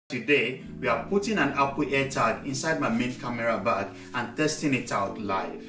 Today, we are putting an Apple AirTag inside my main camera bag and testing it out live.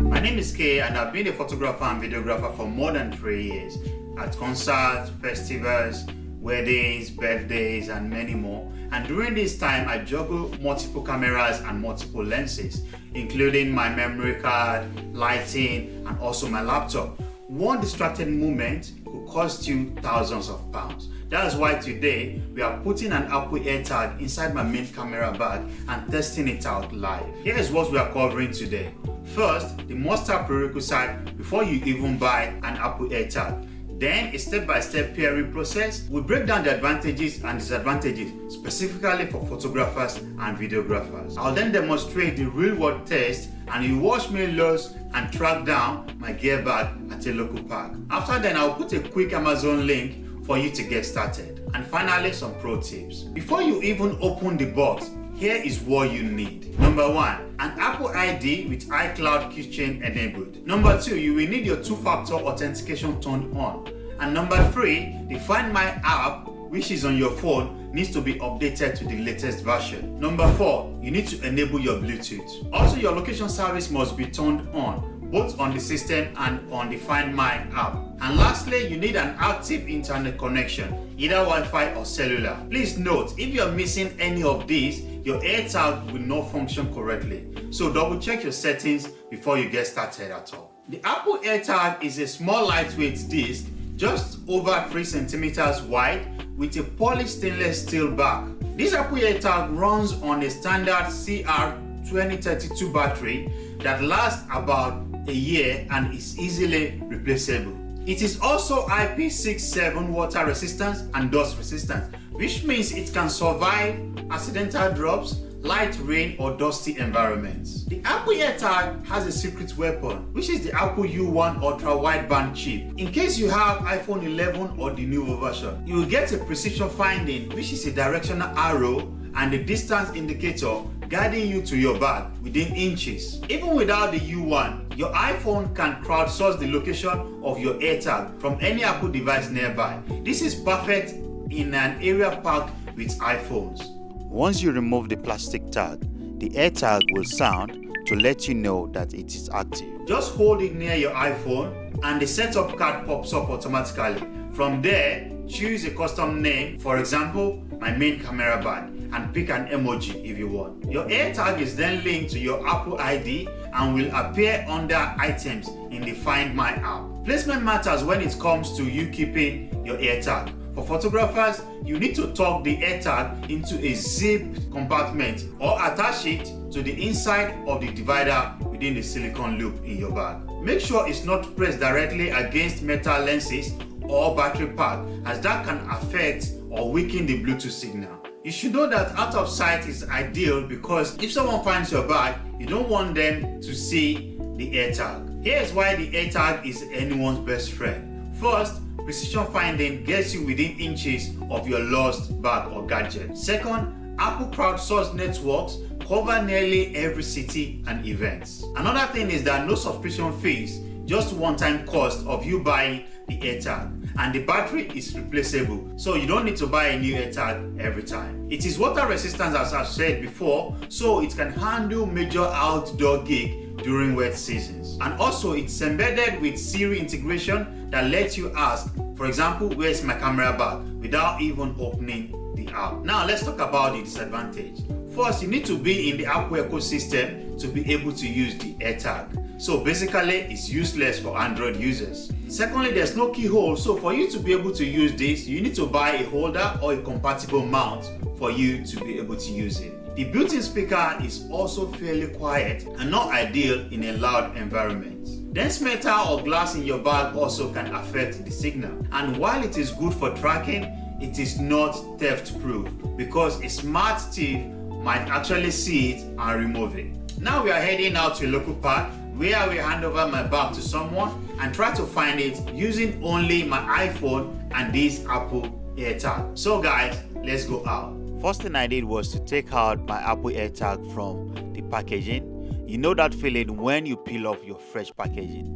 My name is Kay and I've been a photographer and videographer for more than 3 years at concerts, festivals, weddings, birthdays, and many more. And during this time, I juggle multiple cameras and multiple lenses, including my memory card, lighting, and also my laptop. One distracted moment could cost you thousands of pounds. That is why today we are putting an Apple AirTag inside my main camera bag and testing it out live. Here is what we are covering today. First, the must-have prerequisite before you even buy an Apple AirTag. Then a step-by-step pairing process. We break down the advantages and disadvantages specifically for photographers and videographers. I'll then demonstrate the real-world test and you watch me lose and track down my gear bag at a local park. After then, I'll put a quick Amazon link for you to get started. And finally, some pro tips. Before you even open the box, here is what you need. Number 1, an Apple ID with iCloud keychain enabled. Number 2, you will need your two-factor authentication turned on. And number 3, the Find My app, which is on your phone, needs to be updated to the latest version. Number 4, you need to enable your Bluetooth. Also, your location service must be turned on, both on the system and on the Find My app. And lastly, you need an active internet connection, either Wi-Fi or cellular. Please note, if you're missing any of these, your AirTag will not function correctly. So double check your settings before you get started at all. The Apple AirTag is a small lightweight disc, just over 3 centimeters wide, with a polished stainless steel back. This Apple AirTag runs on a standard CR2032 battery that lasts about a year and is easily replaceable. It is also IP67 water resistance and dust resistance, which means it can survive accidental drops, light rain, or dusty environments. The Apple AirTag has a secret weapon, which is the Apple U1 ultra wideband chip. In case you have iPhone 11 or the newer version, you will get a precision finding, which is a directional arrow and a distance indicator guiding you to your bag within inches. Even without the U1, your iPhone can crowdsource the location of your AirTag from any Apple device nearby. This is perfect in an area packed with iPhones. Once you remove the plastic tag, the AirTag will sound to let you know that it is active. Just hold it near your iPhone and the setup card pops up automatically. From there, choose a custom name, for example, my main camera bag, and pick an emoji if you want. Your AirTag is then linked to your Apple ID and will appear under items in the Find My app. Placement matters when it comes to you keeping your AirTag. For photographers, you need to tuck the AirTag into a zipped compartment or attach it to the inside of the divider within the silicone loop in your bag. Make sure it's not pressed directly against metal lenses or battery pack, as that can affect or weaken the Bluetooth signal. You should know that out of sight is ideal because if someone finds your bag, you don't want them to see the AirTag. Here's why the AirTag is anyone's best friend. First, precision finding gets you within inches of your lost bag or gadget. Second, Apple crowdsourced networks cover nearly every city and events. Another thing is that no subscription fees, just one-time cost of you buying the AirTag, and the battery is replaceable, so you don't need to buy a new AirTag every time. It is water resistant, as I've said before, so it can handle major outdoor gigs during wet seasons. And also it's embedded with Siri integration that lets you ask, for example, where's my camera bag, without even opening the app. Now let's talk about the disadvantage. First, you need to be in the Apple ecosystem to be able to use the AirTag. So basically, it's useless for Android users. Secondly, there's no keyhole, so for you to be able to use this, you need to buy a holder or a compatible mount for you to be able to use it. The built-in speaker is also fairly quiet and not ideal in a loud environment. Dense metal or glass in your bag also can affect the signal. And while it is good for tracking, it is not theft-proof because a smart thief might actually see it and remove it. Now we are heading out to a local park where I will hand over my bag to someone and try to find it using only my iPhone and this Apple AirTag. So guys, let's go out. First thing I did was to take out my Apple AirTag from the packaging. You know that feeling when you peel off your fresh packaging.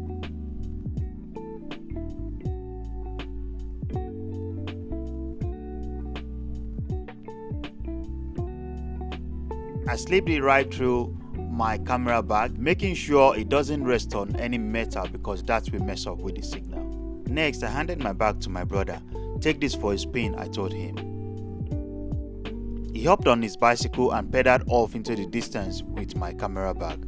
I slipped it right through my camera bag, making sure it doesn't rest on any metal because that will mess up with the signal. Next, I handed my bag to my brother. "Take this for a spin," I told him. He hopped on his bicycle and pedaled off into the distance with my camera bag.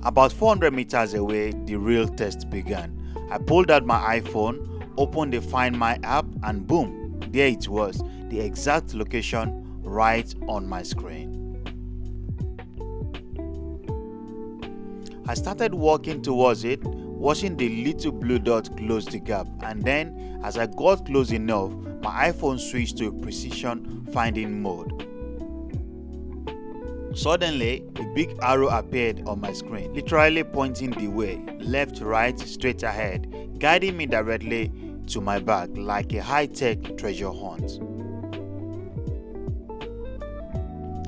About 400 meters away, the real test began. I pulled out my iPhone, opened the Find My app, and boom, there it was, the exact location right on my screen. I started walking towards it, watching the little blue dot close the gap, and then as I got close enough, my iPhone switched to precision finding mode. Suddenly, a big arrow appeared on my screen, literally pointing the way, left, right, straight ahead, guiding me directly to my bag like a high-tech treasure hunt.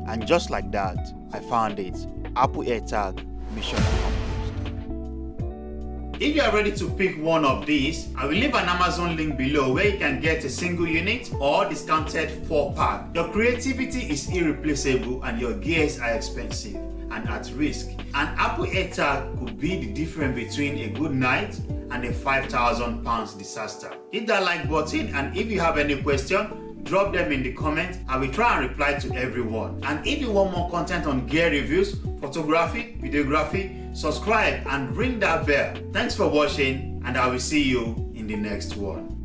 And just like that, I found it. Apple AirTag, mission accomplished. If you are ready to pick one of these, I will leave an Amazon link below where you can get a single unit or discounted 4-pack. Your creativity is irreplaceable and your gears are expensive and at risk. An Apple AirTag could be the difference between a good night and a £5,000 disaster. Hit that like button, and if you have any question, drop them in the comments. I will try and reply to everyone. And if you want more content on gear reviews, photography, videography, subscribe and ring that bell. Thanks for watching, and I will see you in the next one.